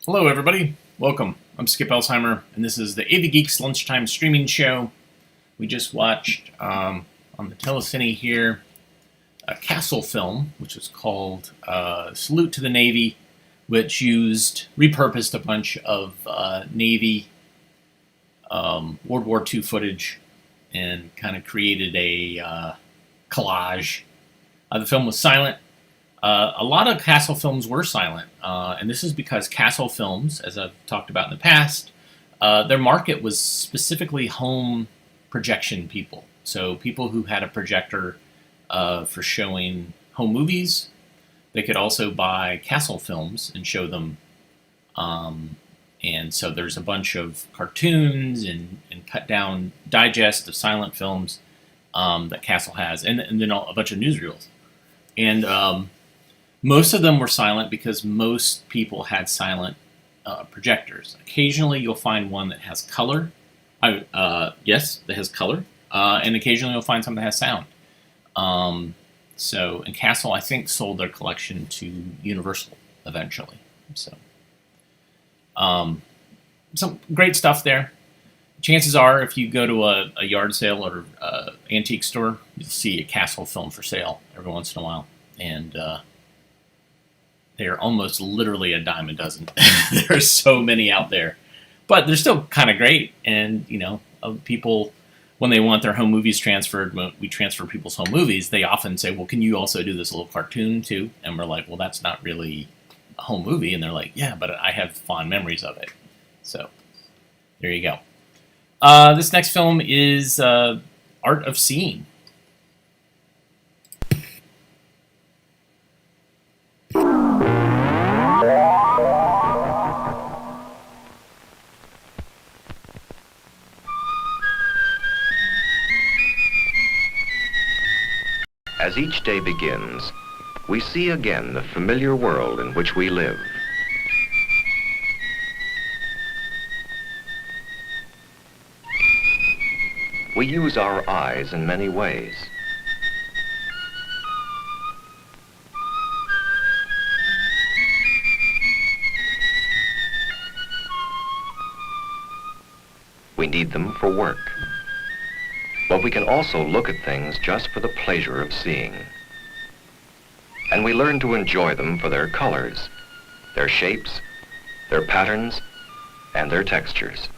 Hello, everybody. Welcome. I'm Skip Elsheimer, and this is the avgeeks lunchtime streaming show. We just watched on the telecine here a Castle film, which is called Salute to the Navy, which repurposed a bunch of Navy World War II footage and kind of created a collage. The film was silent. A lot of Castle films were silent, and this is because Castle films, as I've talked about in the past, their market was specifically home projection people. So people who had a projector for showing home movies. They could also buy Castle films and show them. And so there's a bunch of cartoons and cut down digest of silent films that Castle has, and then a bunch of newsreels. And most of them were silent because most people had silent projectors. Occasionally, you'll find one that has color. Yes, that has color. And occasionally, you'll find something that has sound. And Castle, I think, sold their collection to Universal eventually. So, some great stuff there. Chances are, if you go to a yard sale or antique store, you'll see a Castle film for sale every once in a while. And they're almost literally a dime a dozen. There are so many out there. But they're still kind of great. And, people, when they want their home movies transferred, when we transfer people's home movies, they often say, well, can you also do this little cartoon too? And we're like, well, that's not really a home movie. And they're like, yeah, but I have fond memories of it. So there you go. This next film is Art of Seeing. As each day begins, we see again the familiar world in which we live. We use our eyes in many ways. We need them for work. But we can also look at things just for the pleasure of seeing. And we learn to enjoy them for their colors, their shapes, their patterns, and their textures.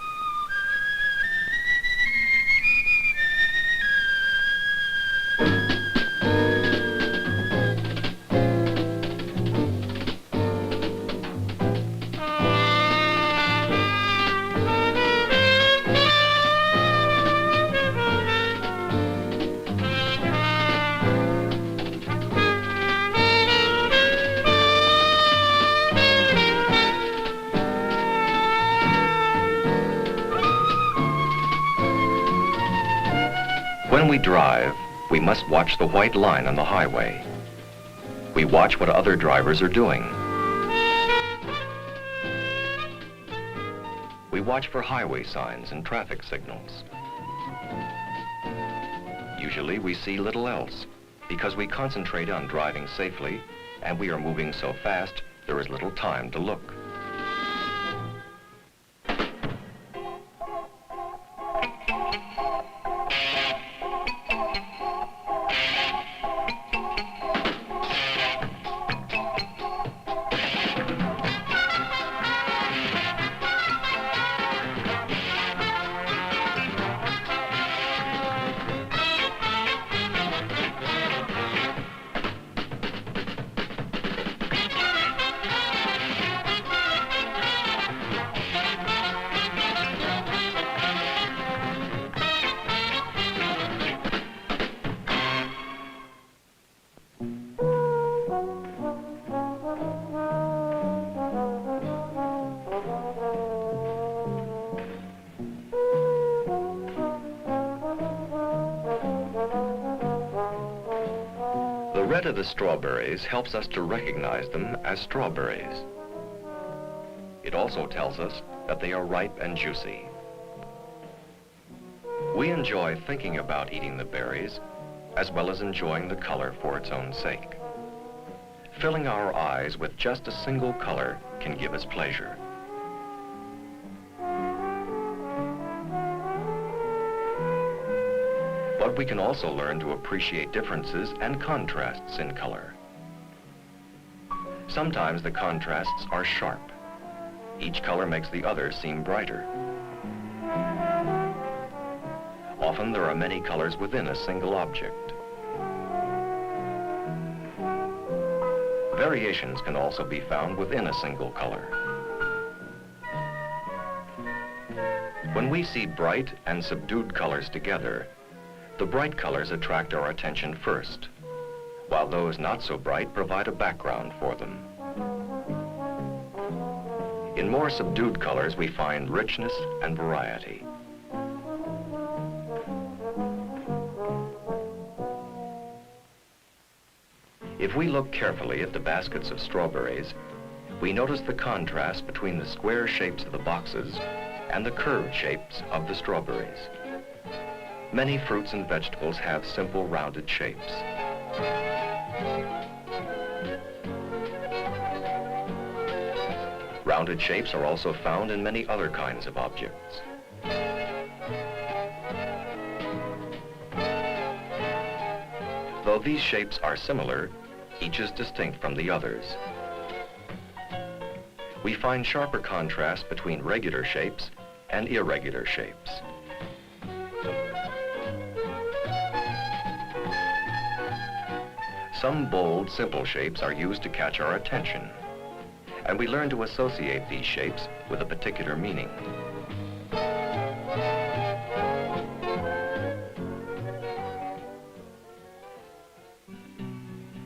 When we drive, we must watch the white line on the highway. We watch what other drivers are doing. We watch for highway signs and traffic signals. Usually we see little else because we concentrate on driving safely and we are moving so fast there is little time to look. The red of the strawberries helps us to recognize them as strawberries. It also tells us that they are ripe and juicy. We enjoy thinking about eating the berries, as well as enjoying the color for its own sake. Filling our eyes with just a single color can give us pleasure. But we can also learn to appreciate differences and contrasts in color. Sometimes the contrasts are sharp. Each color makes the other seem brighter. Often there are many colors within a single object. Variations can also be found within a single color. When we see bright and subdued colors together, the bright colors attract our attention first, while those not so bright provide a background for them. In more subdued colors, we find richness and variety. If we look carefully at the baskets of strawberries, we notice the contrast between the square shapes of the boxes and the curved shapes of the strawberries. Many fruits and vegetables have simple rounded shapes. Rounded shapes are also found in many other kinds of objects. Though these shapes are similar, each is distinct from the others. We find sharper contrast between regular shapes and irregular shapes. Some bold, simple shapes are used to catch our attention, and we learn to associate these shapes with a particular meaning.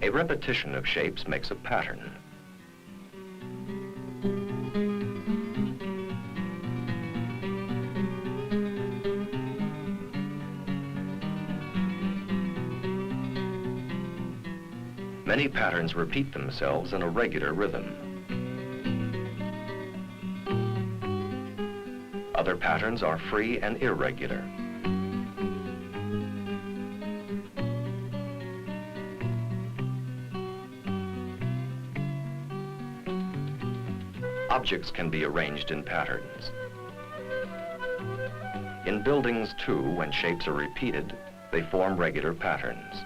A repetition of shapes makes a pattern. Many patterns repeat themselves in a regular rhythm. Other patterns are free and irregular. Objects can be arranged in patterns. In buildings, too, when shapes are repeated, they form regular patterns.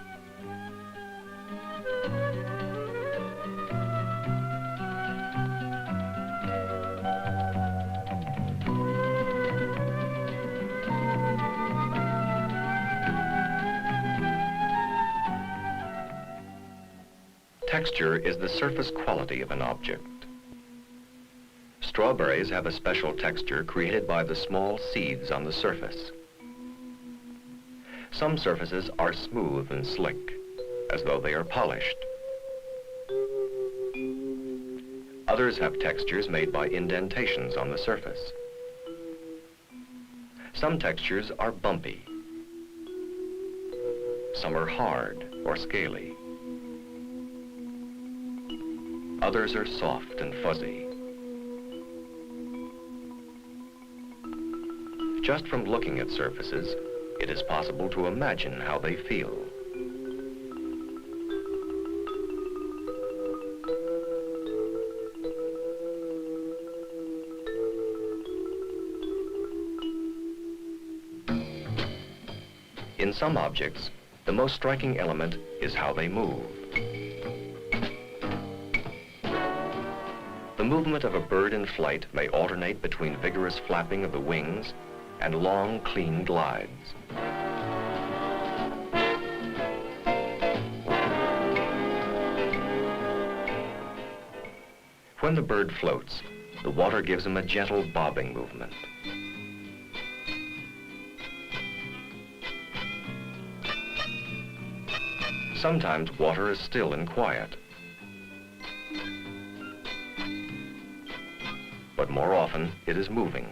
Texture is the surface quality of an object. Strawberries have a special texture created by the small seeds on the surface. Some surfaces are smooth and slick, as though they are polished. Others have textures made by indentations on the surface. Some textures are bumpy. Some are hard or scaly. Others are soft and fuzzy. Just from looking at surfaces, it is possible to imagine how they feel. In some objects, the most striking element is how they move. The movement of a bird in flight may alternate between vigorous flapping of the wings and long, clean glides. When the bird floats, the water gives him a gentle bobbing movement. Sometimes water is still and quiet. But more often, it is moving.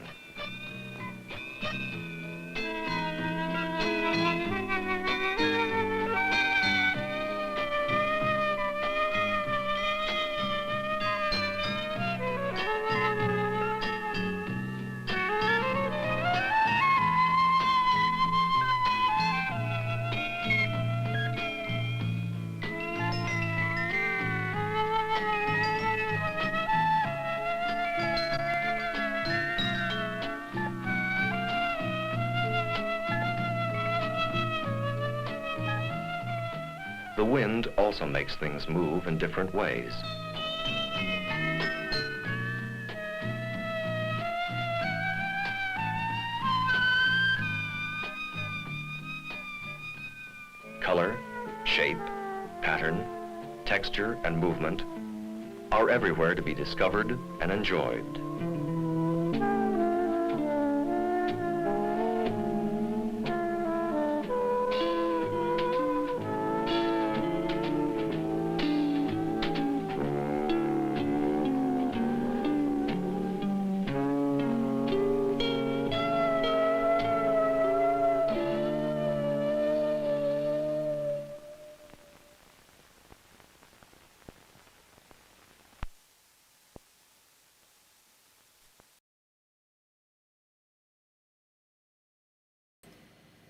The wind also makes things move in different ways. Color, shape, pattern, texture, and movement are everywhere to be discovered and enjoyed.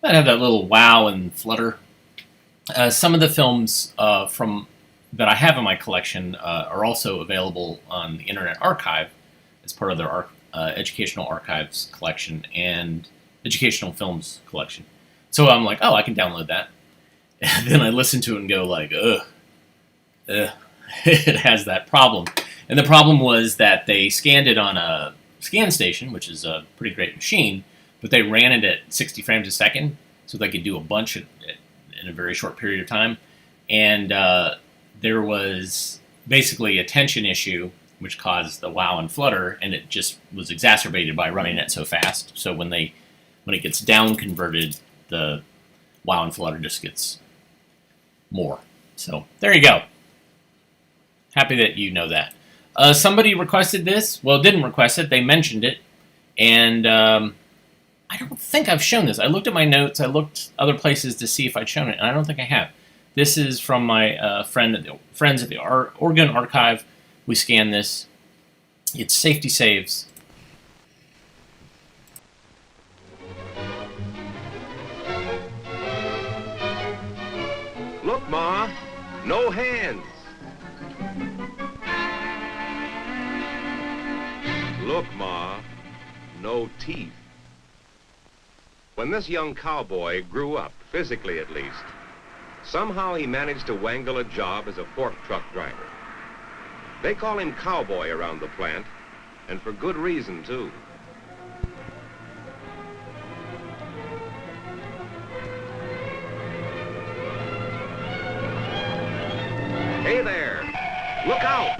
I have that little wow and flutter. Some of the films from that I have in my collection are also available on the Internet Archive as part of their educational archives collection and educational films collection. So I'm like, oh, I can download that. And then I listen to it and go like, ugh. It has that problem. And the problem was that they scanned it on a scan station, which is a pretty great machine, but they ran it at 60 frames a second so they could do a bunch in a very short period of time. And there was basically a tension issue which caused the wow and flutter, and it just was exacerbated by running it so fast. So when it gets down converted, the wow and flutter just gets more. So there you go. Happy that you know that. Somebody requested this. Well, didn't request it. They mentioned it. And I don't think I've shown this. I looked at my notes. I looked other places to see if I'd shown it, and I don't think I have. This is from my friends at the Oregon Archive. We scanned this. It's Safety Saves. Look, Ma, no hands. Look, Ma, no teeth. When this young cowboy grew up, physically at least, somehow he managed to wangle a job as a fork truck driver. They call him Cowboy around the plant, and for good reason, too. Hey there! Look out!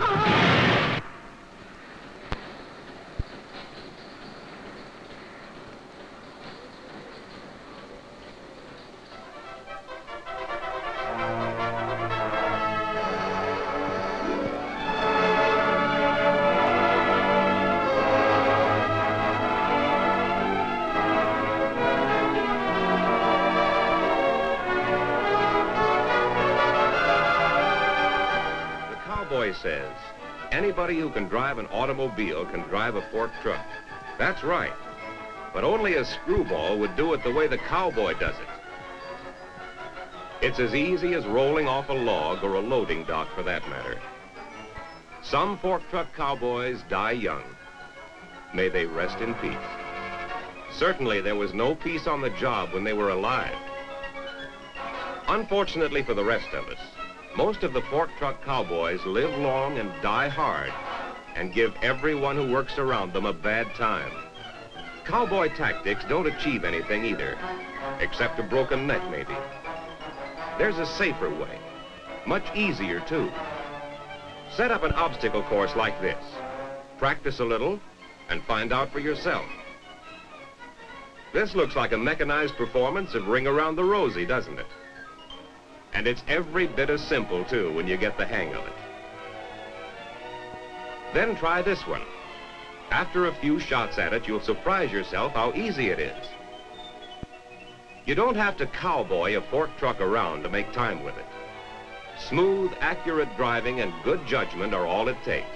Says, anybody who can drive an automobile can drive a fork truck. That's right. But only a screwball would do it the way the cowboy does it. It's as easy as rolling off a log or a loading dock for that matter. Some fork truck cowboys die young. May they rest in peace. Certainly there was no peace on the job when they were alive. Unfortunately for the rest of us, most of the fork truck cowboys live long and die hard and give everyone who works around them a bad time. Cowboy tactics don't achieve anything either, except a broken neck maybe. There's a safer way, much easier too. Set up an obstacle course like this. Practice a little and find out for yourself. This looks like a mechanized performance of Ring Around the Rosie, doesn't it? And it's every bit as simple, too, when you get the hang of it. Then try this one. After a few shots at it, you'll surprise yourself how easy it is. You don't have to cowboy a fork truck around to make time with it. Smooth, accurate driving and good judgment are all it takes.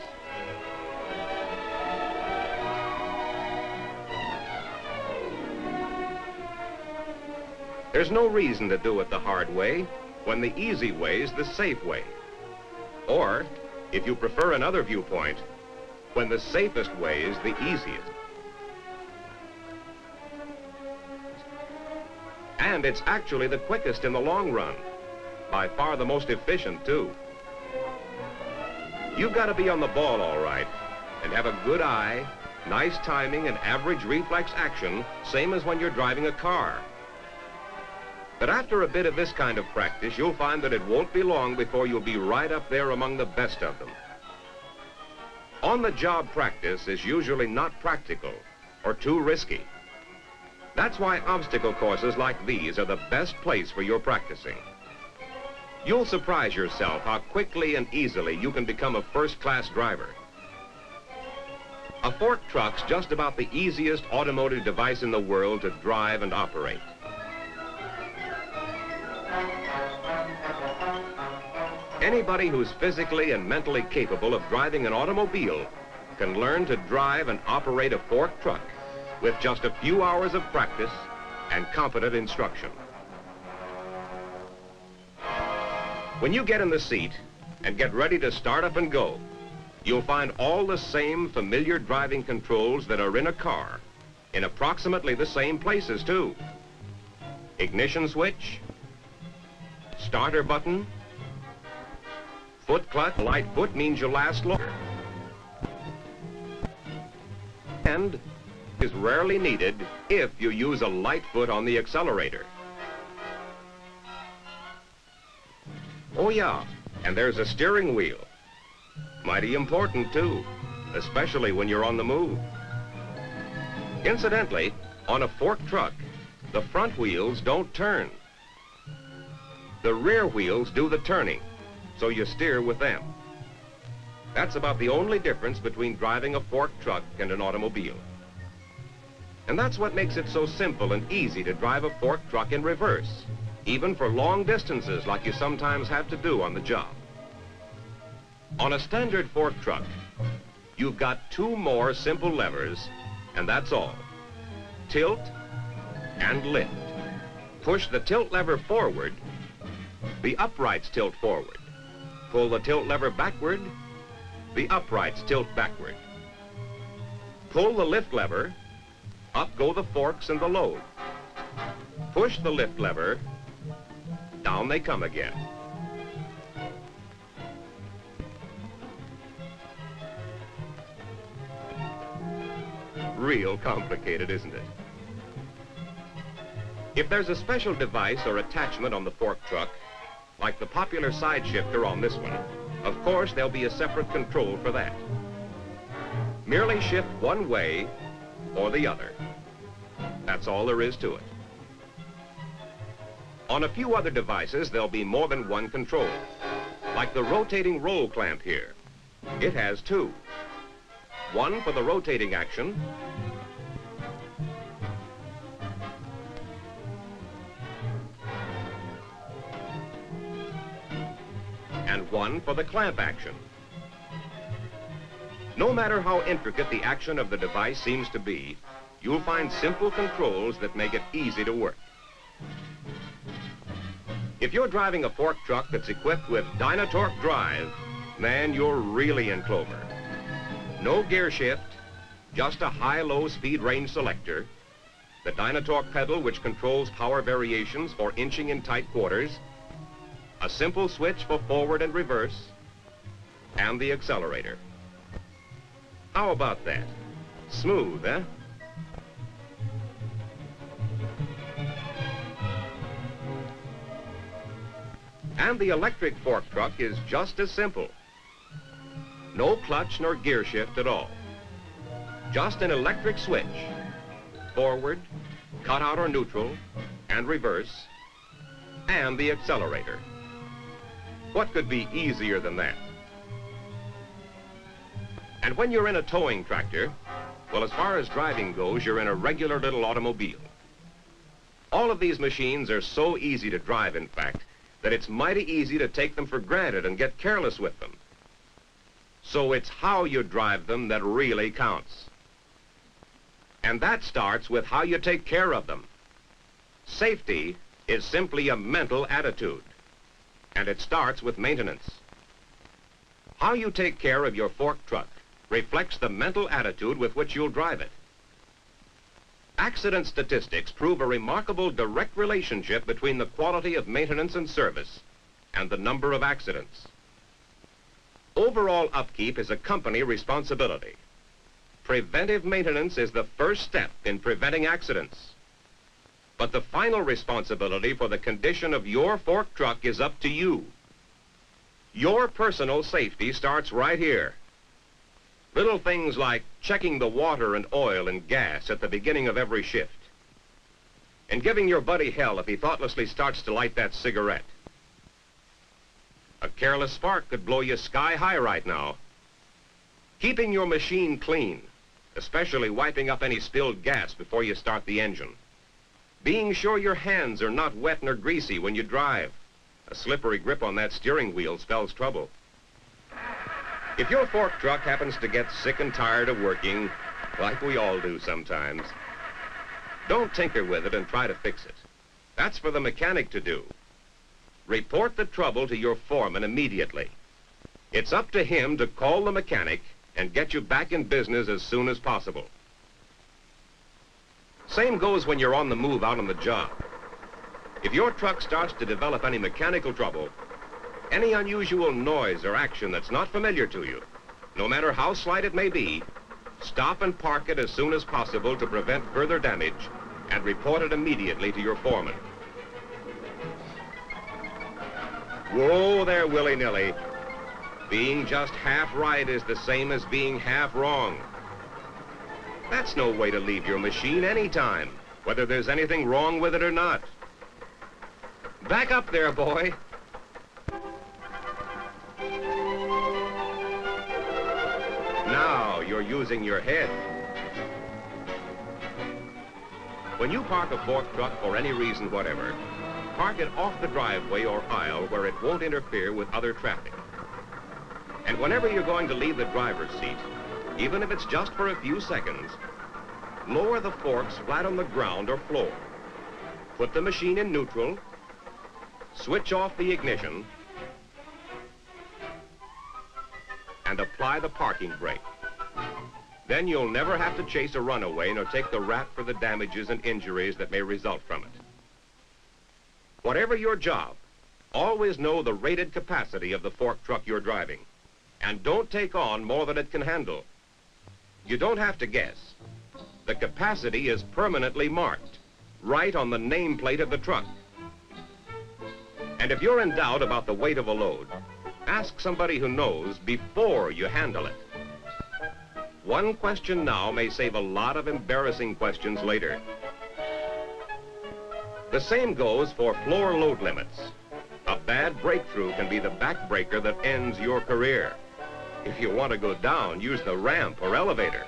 There's no reason to do it the hard way, when the easy way is the safe way. Or, if you prefer another viewpoint, when the safest way is the easiest. And it's actually the quickest in the long run. By far the most efficient, too. You've got to be on the ball all right and have a good eye, nice timing, and average reflex action, same as when you're driving a car. But after a bit of this kind of practice, you'll find that it won't be long before you'll be right up there among the best of them. On-the-job practice is usually not practical or too risky. That's why obstacle courses like these are the best place for your practicing. You'll surprise yourself how quickly and easily you can become a first-class driver. A fork truck's just about the easiest automotive device in the world to drive and operate. Anybody who's physically and mentally capable of driving an automobile can learn to drive and operate a fork truck with just a few hours of practice and competent instruction. When you get in the seat and get ready to start up and go, you'll find all the same familiar driving controls that are in a car in approximately the same places, too. Ignition switch, starter button, foot clutch. Light foot means you'll last longer. And is rarely needed if you use a light foot on the accelerator. Oh yeah, and there's a steering wheel. Mighty important too, especially when you're on the move. Incidentally, on a fork truck, the front wheels don't turn. The rear wheels do the turning, so you steer with them. That's about the only difference between driving a fork truck and an automobile. And that's what makes it so simple and easy to drive a fork truck in reverse, even for long distances like you sometimes have to do on the job. On a standard fork truck, you've got two more simple levers, and that's all. Tilt and lift. Push the tilt lever forward, the uprights tilt forward. Pull the tilt lever backward, the uprights tilt backward. Pull the lift lever, up go the forks and the load. Push the lift lever, down they come again. Real complicated, isn't it? If there's a special device or attachment on the fork truck, like the popular side shifter on this one, of course there'll be a separate control for that. Merely shift one way or the other. That's all there is to it. On a few other devices, there'll be more than one control. Like the rotating roll clamp here. It has two. One for the rotating action, and one for the clamp action. No matter how intricate the action of the device seems to be, you'll find simple controls that make it easy to work. If you're driving a fork truck that's equipped with Dynatorque drive, man, you're really in clover. No gear shift, just a high-low speed range selector, the Dynatorque pedal which controls power variations for inching in tight quarters, a simple switch for forward and reverse, and the accelerator. How about that? Smooth, eh? And the electric fork truck is just as simple. No clutch nor gear shift at all. Just an electric switch. Forward, cutout or neutral, and reverse, and the accelerator. What could be easier than that? And when you're in a towing tractor, well, as far as driving goes, you're in a regular little automobile. All of these machines are so easy to drive, in fact, that it's mighty easy to take them for granted and get careless with them. So it's how you drive them that really counts. And that starts with how you take care of them. Safety is simply a mental attitude, and it starts with maintenance. How you take care of your fork truck reflects the mental attitude with which you'll drive it. Accident statistics prove a remarkable direct relationship between the quality of maintenance and service and the number of accidents. Overall upkeep is a company responsibility. Preventive maintenance is the first step in preventing accidents. But the final responsibility for the condition of your fork truck is up to you. Your personal safety starts right here. Little things like checking the water and oil and gas at the beginning of every shift. And giving your buddy hell if he thoughtlessly starts to light that cigarette. A careless spark could blow you sky high right now. Keeping your machine clean, especially wiping up any spilled gas before you start the engine. Being sure your hands are not wet nor greasy when you drive. A slippery grip on that steering wheel spells trouble. If your fork truck happens to get sick and tired of working, like we all do sometimes, don't tinker with it and try to fix it. That's for the mechanic to do. Report the trouble to your foreman immediately. It's up to him to call the mechanic and get you back in business as soon as possible. Same goes when you're on the move out on the job. If your truck starts to develop any mechanical trouble, any unusual noise or action that's not familiar to you, no matter how slight it may be, stop and park it as soon as possible to prevent further damage and report it immediately to your foreman. Whoa there, willy-nilly. Being just half right is the same as being half wrong. That's no way to leave your machine anytime, whether there's anything wrong with it or not. Back up there, boy. Now you're using your head. When you park a fork truck for any reason whatever, park it off the driveway or aisle where it won't interfere with other traffic. And whenever you're going to leave the driver's seat, even if it's just for a few seconds, lower the forks flat on the ground or floor. Put the machine in neutral, switch off the ignition, and apply the parking brake. Then you'll never have to chase a runaway nor take the rap for the damages and injuries that may result from it. Whatever your job, always know the rated capacity of the fork truck you're driving, and don't take on more than it can handle. You don't have to guess. The capacity is permanently marked, right on the nameplate of the truck. And if you're in doubt about the weight of a load, ask somebody who knows before you handle it. One question now may save a lot of embarrassing questions later. The same goes for floor load limits. A bad breakthrough can be the backbreaker that ends your career. If you want to go down, use the ramp or elevator.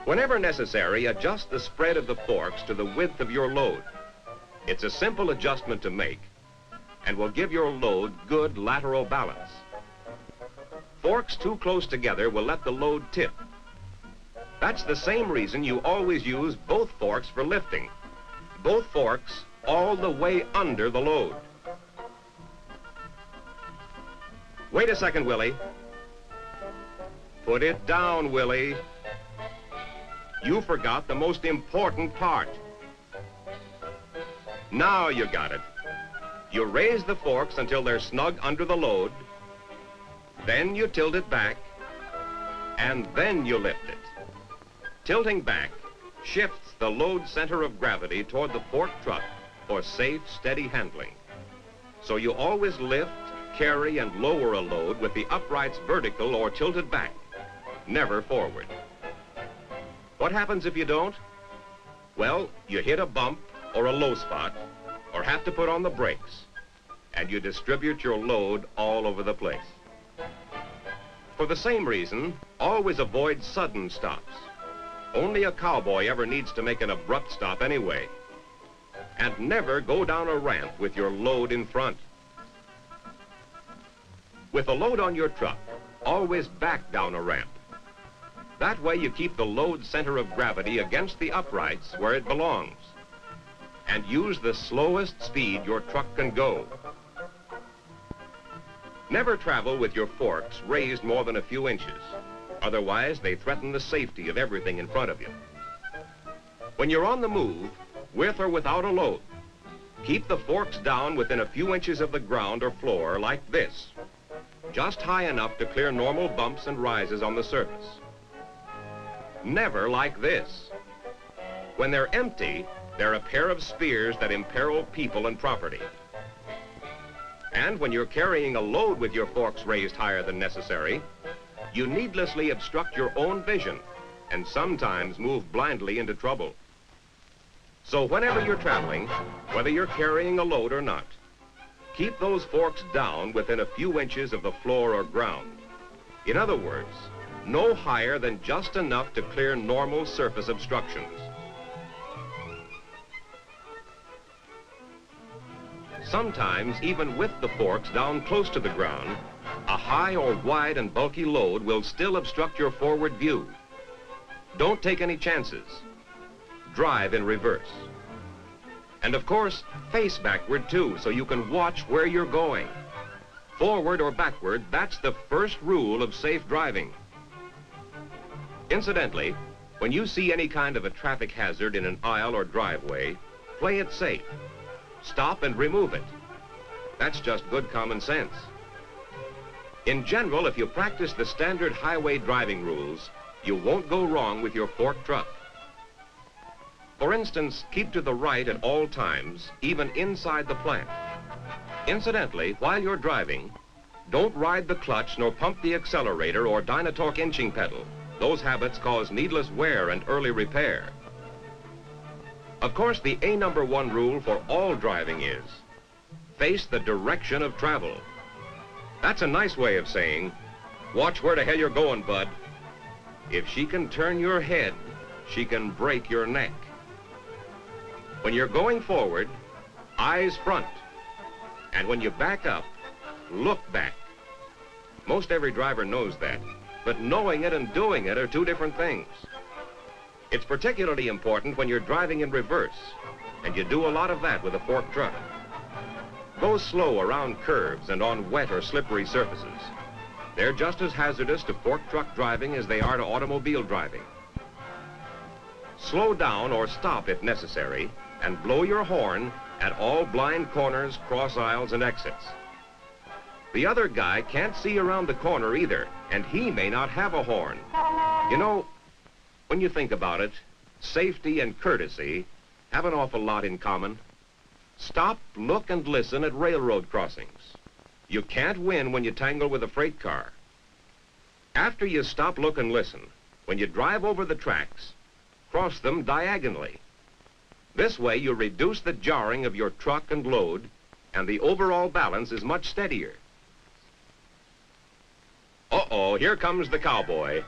Whenever necessary, adjust the spread of the forks to the width of your load. It's a simple adjustment to make and will give your load good lateral balance. Forks too close together will let the load tip. That's the same reason you always use both forks for lifting. Both forks all the way under the load. Wait a second, Willie. Put it down, Willie. You forgot the most important part. Now you got it. You raise the forks until they're snug under the load, then you tilt it back, and then you lift it. Tilting back shifts the load center of gravity toward the fork truck for safe, steady handling. So you always lift, carry, and lower a load with the uprights vertical or tilted back, never forward. What happens if you don't? Well, you hit a bump or a low spot, or have to put on the brakes, and you distribute your load all over the place. For the same reason, always avoid sudden stops. Only a cowboy ever needs to make an abrupt stop anyway. And never go down a ramp with your load in front. With a load on your truck, always back down a ramp. That way you keep the load center of gravity against the uprights where it belongs, and use the slowest speed your truck can go. Never travel with your forks raised more than a few inches. Otherwise, they threaten the safety of everything in front of you. When you're on the move, with or without a load, Keep the forks down within a few inches of the ground or floor like this, just high enough to clear normal bumps and rises on the surface. Never like this. When they're empty, they're a pair of spears that imperil people and property. And when you're carrying a load with your forks raised higher than necessary, you needlessly obstruct your own vision and sometimes move blindly into trouble. So whenever you're traveling, whether you're carrying a load or not, keep those forks down within a few inches of the floor or ground. In other words, no higher than just enough to clear normal surface obstructions. Sometimes, even with the forks down close to the ground, a high or wide and bulky load will still obstruct your forward view. Don't take any chances. Drive in reverse. And of course, face backward too, so you can watch where you're going. Forward or backward, that's the first rule of safe driving. Incidentally, when you see any kind of a traffic hazard in an aisle or driveway, play it safe. Stop and remove it. That's just good common sense. In general, if you practice the standard highway driving rules, you won't go wrong with your fork truck. For instance, keep to the right at all times, even inside the plant. Incidentally, while you're driving, don't ride the clutch nor pump the accelerator or Dynatorque inching pedal. Those habits cause needless wear and early repair. Of course, the #1 rule for all driving is, face the direction of travel. That's a nice way of saying, watch where the hell you're going, bud. If she can turn your head, she can break your neck. When you're going forward, eyes front. And when you back up, look back. Most every driver knows that, but knowing it and doing it are two different things. It's particularly important when you're driving in reverse, and you do a lot of that with a fork truck. Go slow around curves and on wet or slippery surfaces. They're just as hazardous to fork truck driving as they are to automobile driving. Slow down or stop if necessary, and blow your horn at all blind corners, cross aisles, and exits. The other guy can't see around the corner either, and he may not have a horn. You know, when you think about it, safety and courtesy have an awful lot in common. Stop, look, and listen at railroad crossings. You can't win when you tangle with a freight car. After you stop, look, and listen, when you drive over the tracks, cross them diagonally. This way you reduce the jarring of your truck and load, and the overall balance is much steadier. Uh-oh, here comes the cowboy.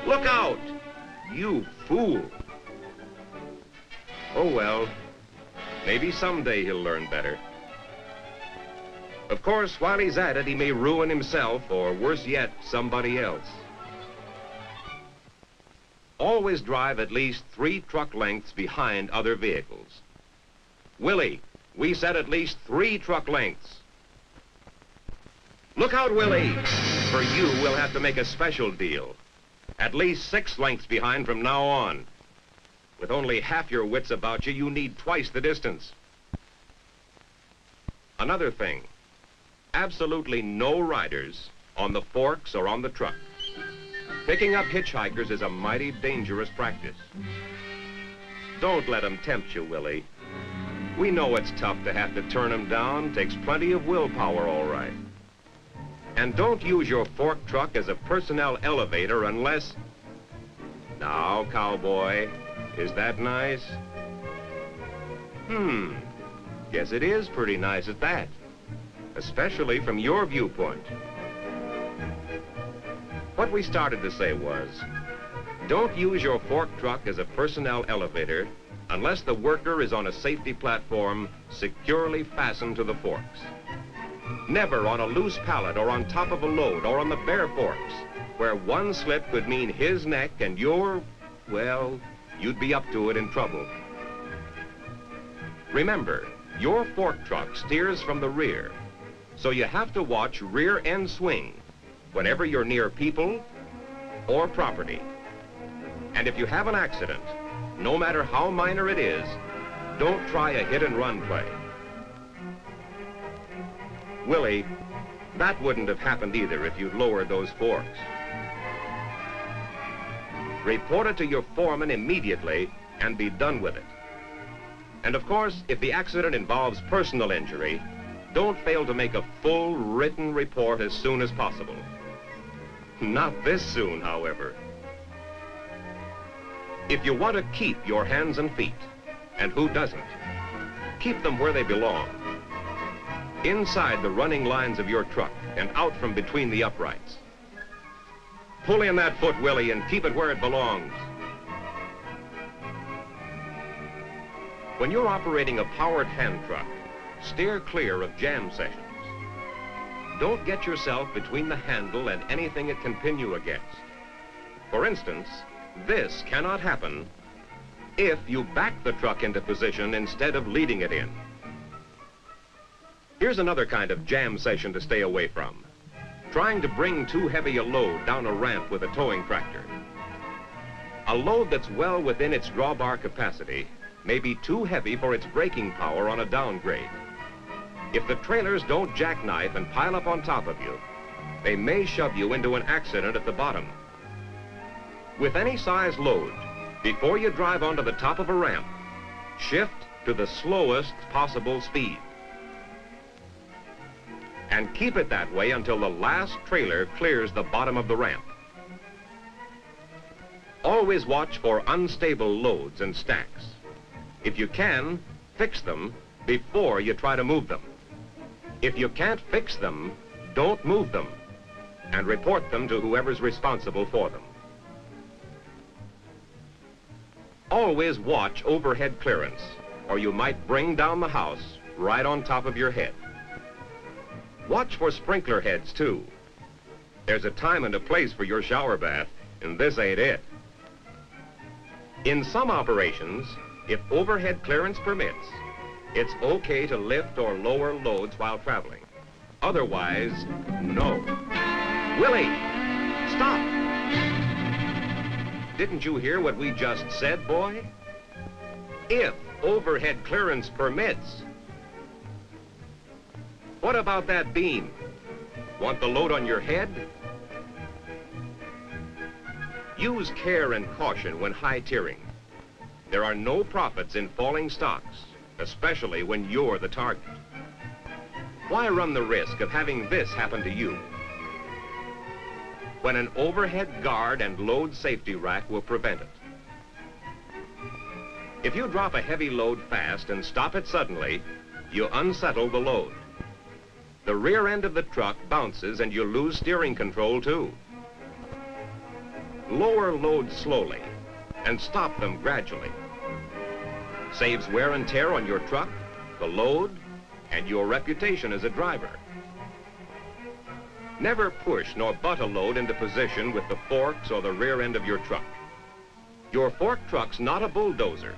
Look out! You fool! Oh well, maybe someday he'll learn better. Of course, while he's at it, he may ruin himself, or worse yet, somebody else. Always drive at least 3 truck lengths behind other vehicles. Willie, we said at least 3 truck lengths. Look out, Willie! For you, we'll have to make a special deal. At least 6 lengths behind from now on. With only half your wits about you, you need twice the distance. Another thing, absolutely no riders on the forks or on the truck. Picking up hitchhikers is a mighty dangerous practice. Don't let them tempt you, Willie. We know it's tough to have to turn them down. Takes plenty of willpower, all right. And don't use your fork truck as a personnel elevator unless... Now, cowboy, is that nice? Guess it is pretty nice at that. Especially from your viewpoint. What we started to say was, don't use your fork truck as a personnel elevator unless the worker is on a safety platform securely fastened to the forks. Never on a loose pallet or on top of a load or on the bare forks, where one slip could mean his neck and your, well, you'd be up to it in trouble. Remember, your fork truck steers from the rear, so you have to watch rear end swing whenever you're near people or property. And if you have an accident, no matter how minor it is, don't try a hit-and-run play. Willie, that wouldn't have happened either if you'd lowered those forks. Report it to your foreman immediately and be done with it. And of course, if the accident involves personal injury, don't fail to make a full written report as soon as possible. Not this soon, however. If you want to keep your hands and feet, and who doesn't, keep them where they belong. Inside the running lines of your truck and out from between the uprights. Pull in that foot, Willie, and keep it where it belongs. When you're operating a powered hand truck, steer clear of jam sessions. Don't get yourself between the handle and anything it can pin you against. For instance, this cannot happen if you back the truck into position instead of leading it in. Here's another kind of jam session to stay away from. Trying to bring too heavy a load down a ramp with a towing tractor. A load that's well within its drawbar capacity may be too heavy for its braking power on a downgrade. If the trailers don't jackknife and pile up on top of you, they may shove you into an accident at the bottom. With any size load, before you drive onto the top of a ramp, shift to the slowest possible speed. And keep it that way until the last trailer clears the bottom of the ramp. Always watch for unstable loads and stacks. If you can, fix them before you try to move them. If you can't fix them, don't move them, and report them to whoever's responsible for them. Always watch overhead clearance, or you might bring down the house right on top of your head. Watch for sprinkler heads, too. There's a time and a place for your shower bath, and this ain't it. In some operations, if overhead clearance permits, it's okay to lift or lower loads while traveling. Otherwise, no. Willie, stop! Didn't you hear what we just said, boy? If overhead clearance permits. What about that beam? Want the load on your head? Use care and caution when high tiering. There are no profits in falling stocks, especially when you're the target. Why run the risk of having this happen to you when an overhead guard and load safety rack will prevent it? If you drop a heavy load fast and stop it suddenly, you unsettle the load. The rear end of the truck bounces and you lose steering control too. Lower loads slowly and stop them gradually. Saves wear and tear on your truck, the load, and your reputation as a driver. Never push nor butt a load into position with the forks or the rear end of your truck. Your fork truck's not a bulldozer,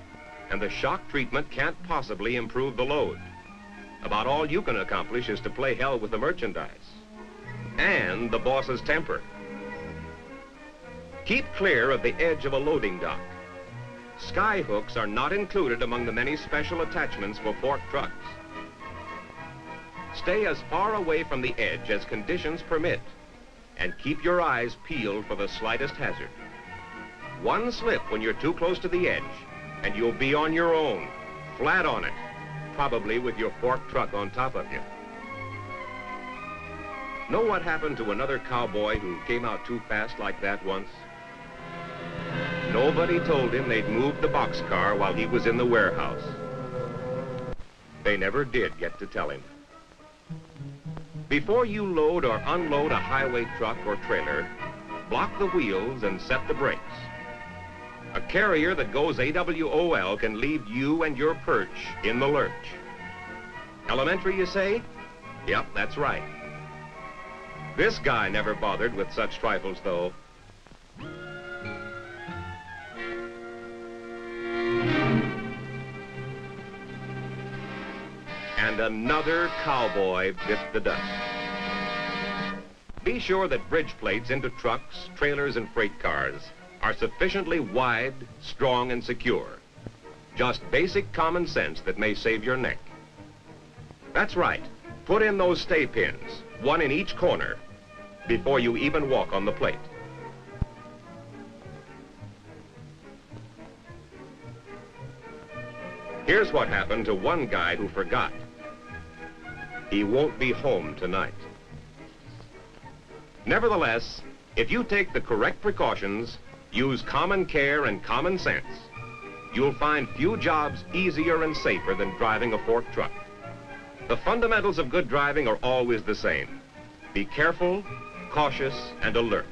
and the shock treatment can't possibly improve the load. About all you can accomplish is to play hell with the merchandise and the boss's temper. Keep clear of the edge of a loading dock. Sky hooks are not included among the many special attachments for fork trucks. Stay as far away from the edge as conditions permit, and keep your eyes peeled for the slightest hazard. One slip when you're too close to the edge, and you'll be on your own, flat on it, probably with your fork truck on top of you. Know what happened to another cowboy who came out too fast like that once? Nobody told him they'd moved the boxcar while he was in the warehouse. They never did get to tell him. Before you load or unload a highway truck or trailer, block the wheels and set the brakes. A carrier that goes AWOL can leave you and your perch in the lurch. Elementary, you say? Yep, that's right. This guy never bothered with such trifles, though. And another cowboy bit the dust. Be sure that bridge plates into trucks, trailers, and freight cars are sufficiently wide, strong, and secure. Just basic common sense that may save your neck. That's right. Put in those stay pins, one in each corner, before you even walk on the plate. Here's what happened to one guy who forgot. He won't be home tonight. Nevertheless, if you take the correct precautions, use common care and common sense, you'll find few jobs easier and safer than driving a fork truck. The fundamentals of good driving are always the same. Be careful, cautious, and alert.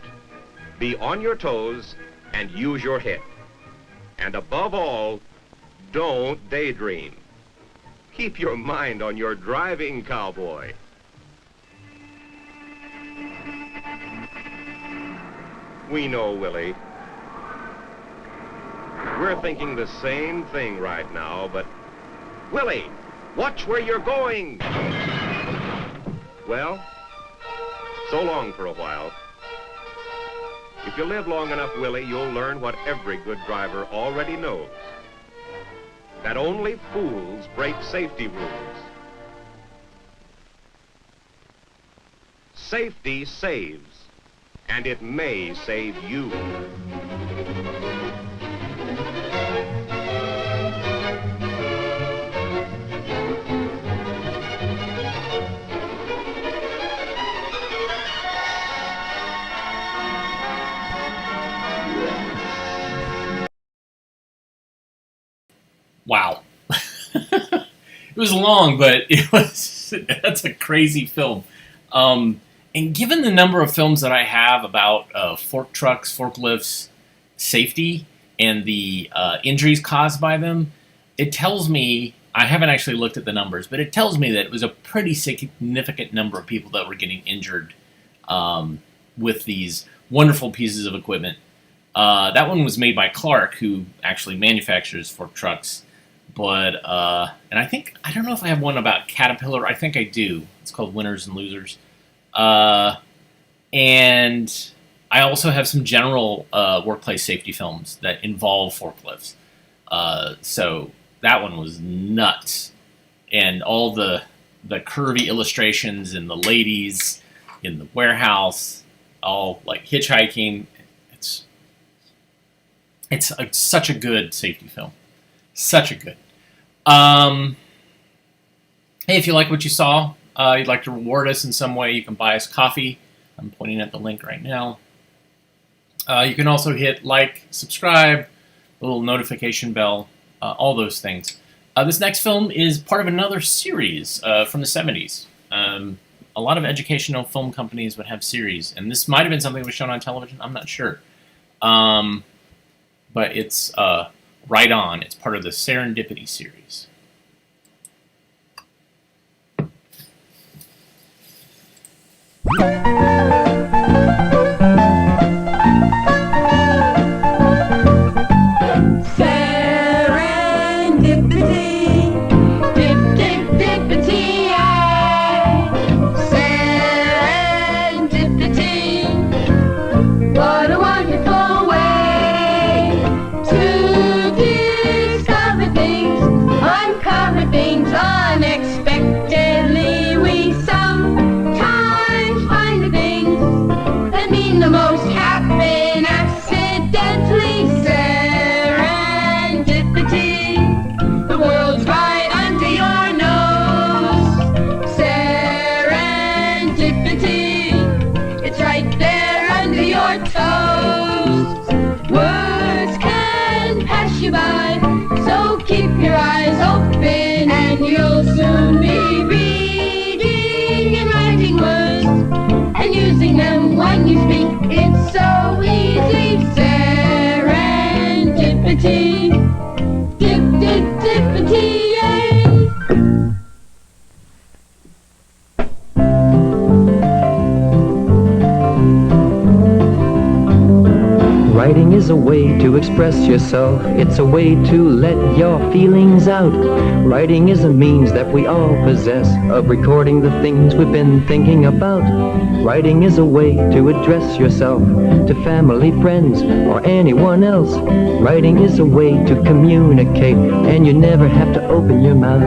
Be on your toes and use your head. And above all, don't daydream. Keep your mind on your driving, cowboy. We know, Willie. We're thinking the same thing right now, but... Willie, watch where you're going! Well, so long for a while. If you live long enough, Willie, you'll learn what every good driver already knows. That only fools break safety rules. Safety saves, and it may save you. Wow. It was long, but that's a crazy film. And given the number of films that I have about fork trucks, forklifts, safety, and the injuries caused by them, it tells me, I haven't actually looked at the numbers, but it tells me that it was a pretty significant number of people that were getting injured with these wonderful pieces of equipment. That one was made by Clark, who actually manufactures fork trucks. But, and I don't know if I have one about Caterpillar. I think I do. It's called Winners and Losers. And I also have some general workplace safety films that involve forklifts. So that one was nuts. And all the curvy illustrations and the ladies in the warehouse, all like hitchhiking. It's such a good safety film. Such a good. Hey, if you like what you saw, you'd like to reward us in some way, you can buy us coffee. I'm pointing at the link right now. You can also hit like, subscribe, the little notification bell, all those things. This next film is part of another series from the 70s. A lot of educational film companies would have series, and this might have been something that was shown on television. I'm not sure. But it's Right On. It's part of the Serendipity series. Unexpectedly, we sometimes find is a way to express yourself. It's a way to let your feelings out. Writing is a means that we all possess of recording the things we've been thinking about. Writing is a way to address yourself to family, friends, or anyone else. Writing is a way to communicate, and you never have to open your mouth.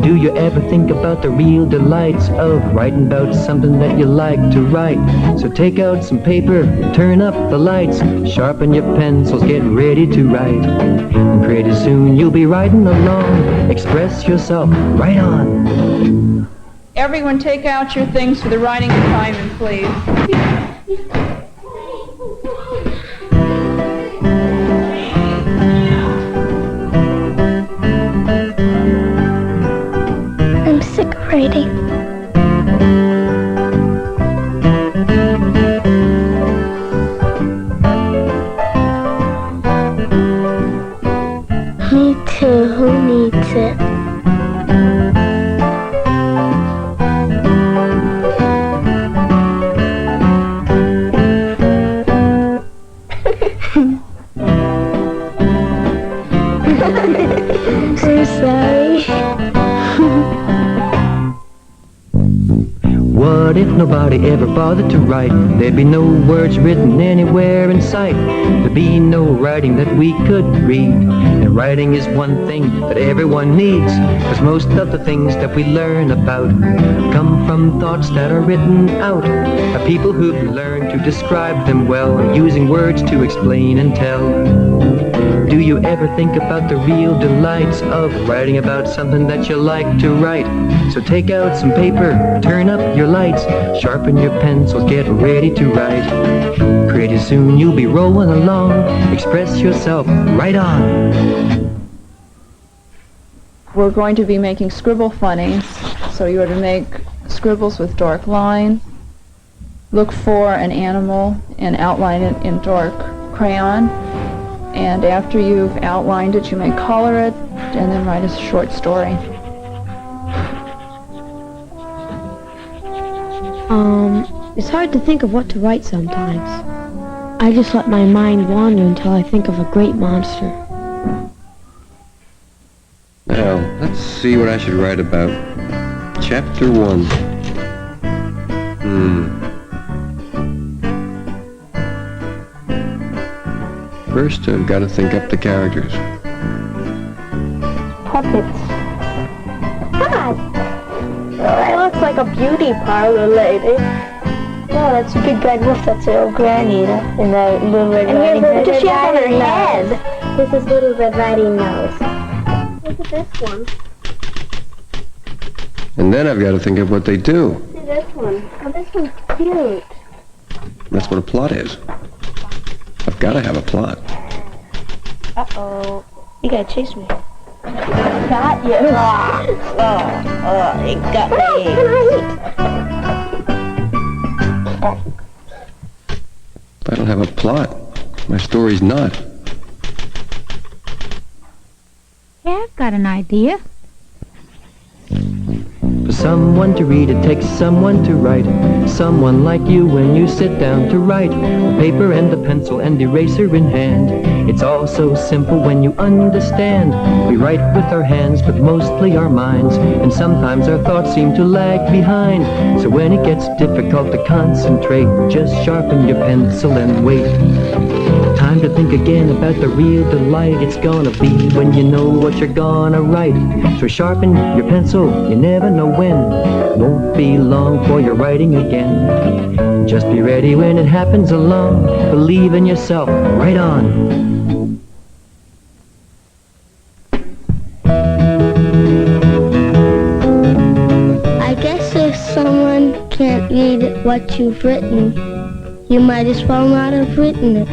Do you ever think about the real delights of writing about something that you like to write? So take out some paper, turn up the lights, sharpen your pencils, get ready to write. And pretty soon you'll be writing along. Express yourself, write on. Everyone take out your things for the writing assignment, please. I'm sick of writing. Me too. Who needs it? I'm sorry. What if nobody ever bothered to write? There'd be no words written anywhere in sight. There'd be no writing that we could read. And writing is one thing that everyone needs, 'cause most of the things that we learn about come from thoughts that are written out by people who've learned to describe them well, using words to explain and tell. Do you ever think about the real delights of writing about something that you like to write? So take out some paper, turn up your lights, sharpen your pencils, get ready to write. Pretty soon you'll be rolling along. Express yourself, write on. We're going to be making scribble funnies, so you are to make scribbles with dark line. Look for an animal and outline it in dark crayon. And after you've outlined it, you may color it and then write a short story. It's hard to think of what to write sometimes. I just let my mind wander until I think of a great monster. Now, let's see what I should write about. Chapter 1. First, I've got to think up the characters. Puppets. God! That looks like a beauty parlor lady. No, that's a big red wolf. That's an old granny in the Little Red Riding Hood. What does she have on her head? This is Little Red Riding Nose. Look at this one. And then I've got to think of what they do. See this one. Oh, this one's cute. That's what a plot is. I've got to have a plot. Uh-oh. You gotta chase me. Got you. It got me. If I don't have a plot, my story's not. Yeah, I've got an idea. For someone to read, it takes someone to write. Someone like you when you sit down to write. The paper and the pencil and eraser in hand. It's all so simple when you understand. We write with our hands, but mostly our minds. And sometimes our thoughts seem to lag behind. So when it gets difficult to concentrate, just sharpen your pencil and wait. Time to think again about the real delight it's gonna be when you know what you're gonna write. So sharpen your pencil, you never know when. Won't be long before you're writing again. Just be ready when it happens along. Believe in yourself, write on. I guess if someone can't read what you've written, you might as well not have written it.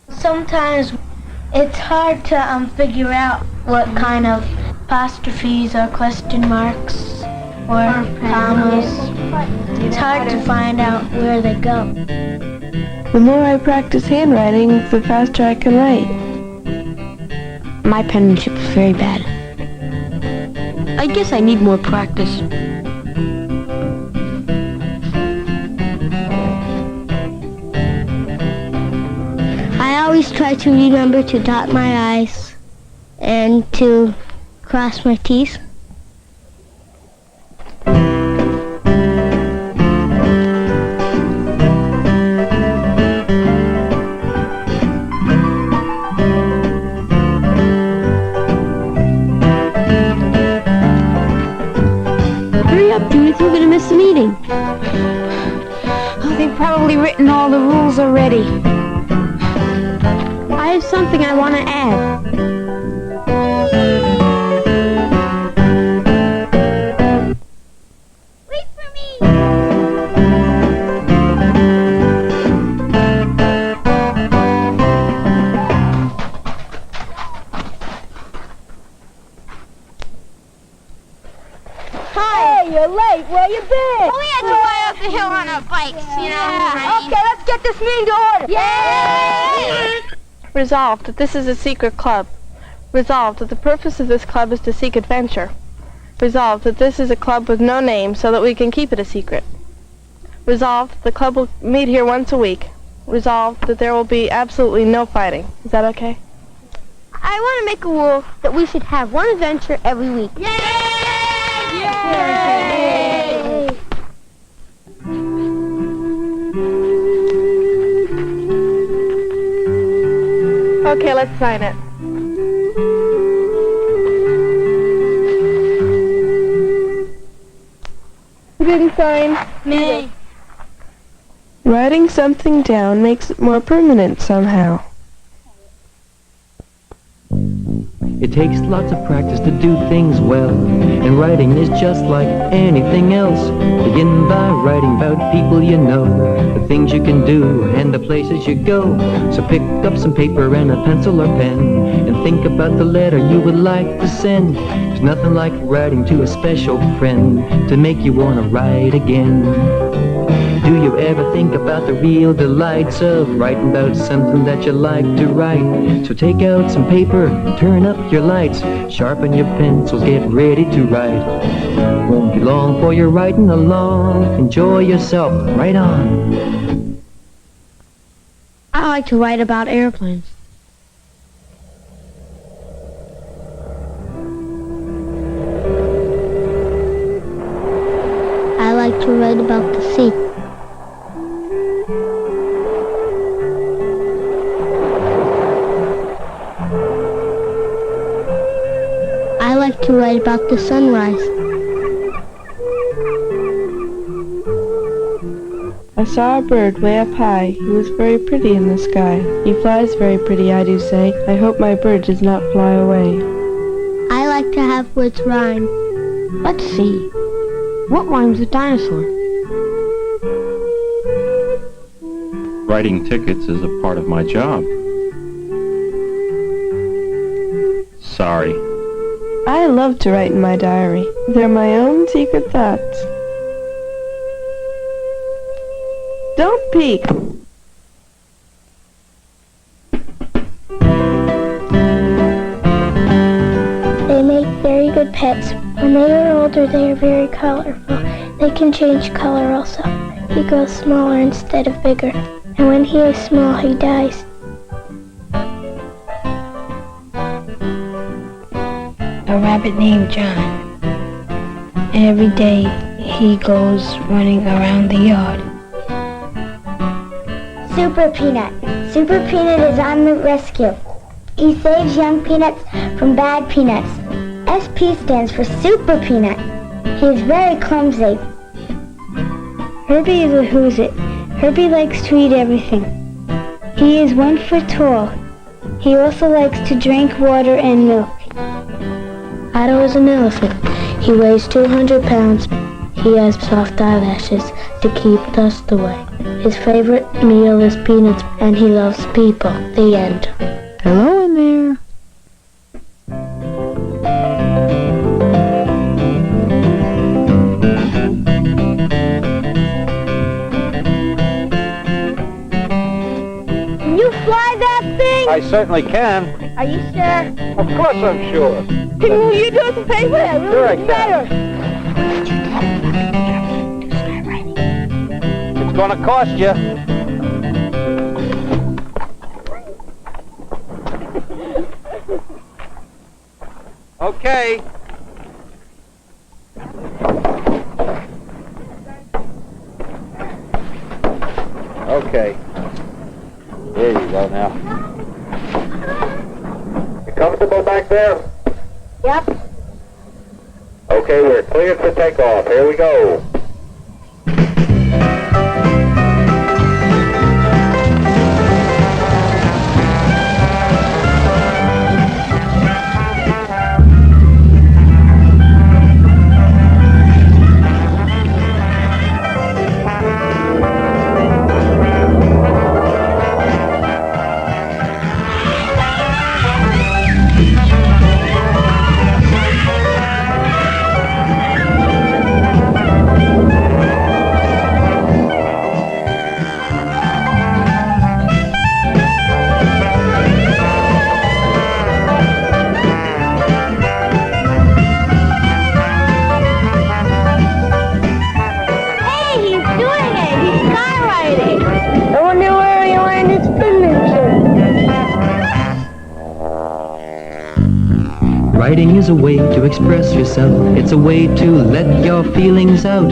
Sometimes it's hard to figure out what kind of apostrophes or question marks or commas. It's hard to find out where they go. The more I practice handwriting, the faster I can write. My penmanship is very bad. I guess I need more practice. I always try to remember to dot my I's and to cross my T's. Hurry up, Judith, we're gonna miss the meeting. Oh, they've probably written all the rules already. I have something I want to add. Wait for me! Hi! Hey, you're late. Where you been? We had to ride up the hill on our bikes, you know. Okay, let's get this meeting to order. Yay! Resolved that this is a secret club. Resolved that the purpose of this club is to seek adventure. Resolved that this is a club with no name so that we can keep it a secret. Resolved the club will meet here once a week. Resolved that there will be absolutely no fighting. Is that okay? I want to make a rule that we should have one adventure every week. Yay! Yay! Okay, let's sign it. Who didn't sign? Me. Writing something down makes it more permanent somehow. It takes lots of practice to do things well, and writing is just like anything else. Begin by writing about people you know, the things you can do, and the places you go. So pick up some paper and a pencil or pen, and think about the letter you would like to send. There's nothing like writing to a special friend to make you want to write again. Do you ever think about the real delights of writing about something that you like to write? So take out some paper, turn up your lights, sharpen your pencils, get ready to write. Won't be long for you're writing along. Enjoy yourself, right on. I like to write about airplanes. I like to write about the sea. I like to write about the sunrise. I saw a bird way up high. He was very pretty in the sky. He flies very pretty, I do say. I hope my bird does not fly away. I like to have words rhyme. Let's see. What rhymes with dinosaur? Writing tickets is a part of my job. Sorry. I love to write in my diary. They're my own secret thoughts. Don't peek. They make very good pets. When they are older, they are very colorful. They can change color also. He grows smaller instead of bigger. And when he is small, he dies. A rabbit named John. And every day he goes running around the yard. Super Peanut. Super Peanut is on the rescue. He saves young peanuts from bad peanuts. SP stands for Super Peanut. He is very clumsy. Herbie is a who's-it. Herbie likes to eat everything. He is 1 foot tall. He also likes to drink water and milk. Otto is an elephant. He weighs 200 pounds. He has soft eyelashes to keep dust away. His favorite meal is peanuts, and he loves people. The end. Hello in there. Can you fly that thing? I certainly can. Are you sure? Of course I'm sure. Will you do us a favor? That really is better. It's gonna cost you. Okay. Okay. There you go now. You comfortable back there? Yep. Okay, we're cleared for takeoff. Here we go. Writing is a way to express yourself. It's a way to let your feelings out.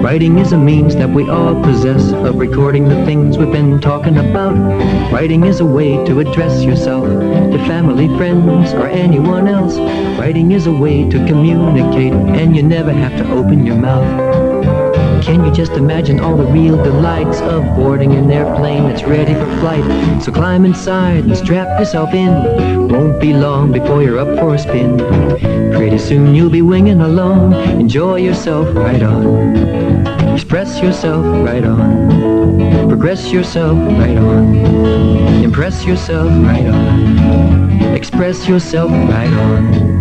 Writing is a means that we all possess of recording the things we've been talking about. Writing is a way to address yourself to family, friends, or anyone else. Writing is a way to communicate, and you never have to open your mouth. Can you just imagine all the real delights of boarding an airplane that's ready for flight? So climb inside and strap yourself in. Won't be long before you're up for a spin. Pretty soon you'll be winging along. Enjoy yourself, right on. Express yourself, right on. Progress yourself, right on. Impress yourself, right on. Express yourself, right on.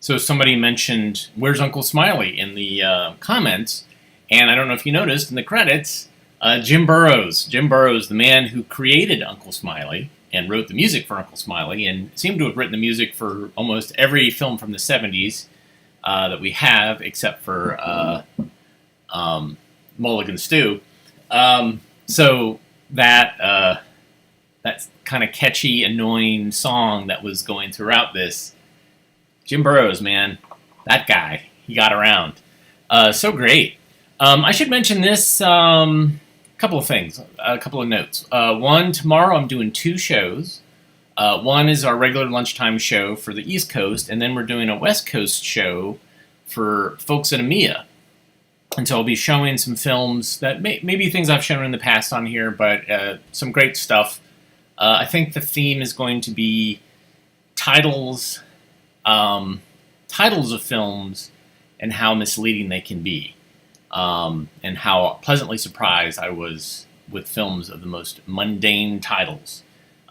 So somebody mentioned, where's Uncle Smiley in the comments, and I don't know if you noticed in the credits, Jim Burrows. Jim Burrows, the man who created Uncle Smiley and wrote the music for Uncle Smiley and seemed to have written the music for almost every film from the 70s that we have, except for Mulligan Stew. So that kind of catchy, annoying song that was going throughout this, Jim Burrows, man, that guy, he got around. So great. I should mention this, couple of things, a couple of notes. One, tomorrow I'm doing 2 shows. One is our regular lunchtime show for the East Coast, and then we're doing a West Coast show for folks in EMEA. And so I'll be showing some films that maybe things I've shown in the past on here, but some great stuff. I think the theme is going to be titles of films and how misleading they can be, and how pleasantly surprised I was with films of the most mundane titles.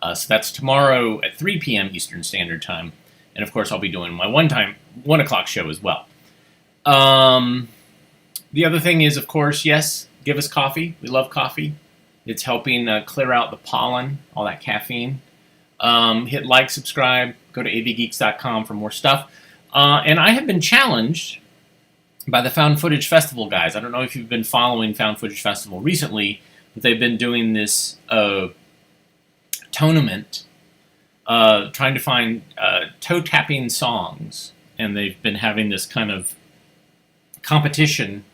So that's tomorrow at 3 p.m. Eastern Standard Time, and of course I'll be doing my 1 o'clock show as well. The other thing is, of course, yes, give us coffee. We love coffee. It's helping clear out the pollen, all that caffeine. Hit like, subscribe, go to avgeeks.com for more stuff. And I have been challenged by the Found Footage Festival guys. I don't know if you've been following Found Footage Festival recently, but they've been doing this tournament trying to find toe-tapping songs. And they've been having this kind of competition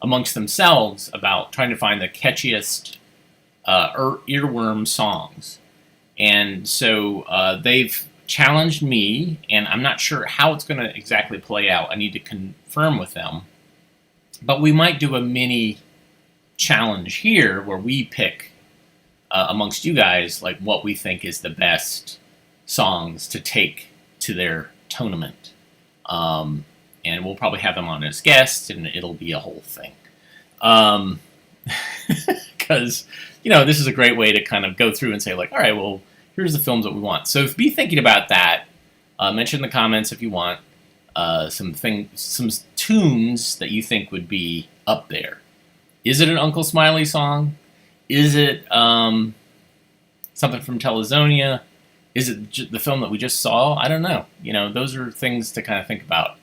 amongst themselves about trying to find the catchiest earworm songs. And so they've challenged me, and I'm not sure how it's going to exactly play out. I need to confirm with them. But we might do a mini challenge here where we pick amongst you guys, like what we think is the best songs to take to their tournament. And we'll probably have them on as guests, and it'll be a whole thing. Because, this is a great way to kind of go through and say, like, all right, well, here's the films that we want. So be thinking about that. Mention in the comments if you want some tunes that you think would be up there. Is it an Uncle Smiley song? Is it something from Telezonia? Is it the film that we just saw? I don't know. Those are things to kind of think about.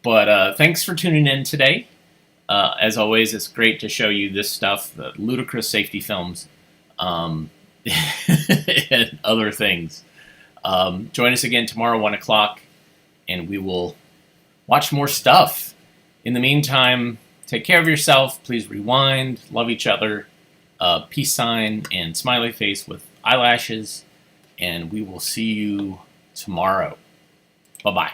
But thanks for tuning in today. As always, it's great to show you this stuff, the ludicrous safety films, and other things. Join us again tomorrow, 1 o'clock, and we will watch more stuff. In the meantime, take care of yourself. Please rewind. Love each other. Peace sign and smiley face with eyelashes. And we will see you tomorrow. Bye-bye.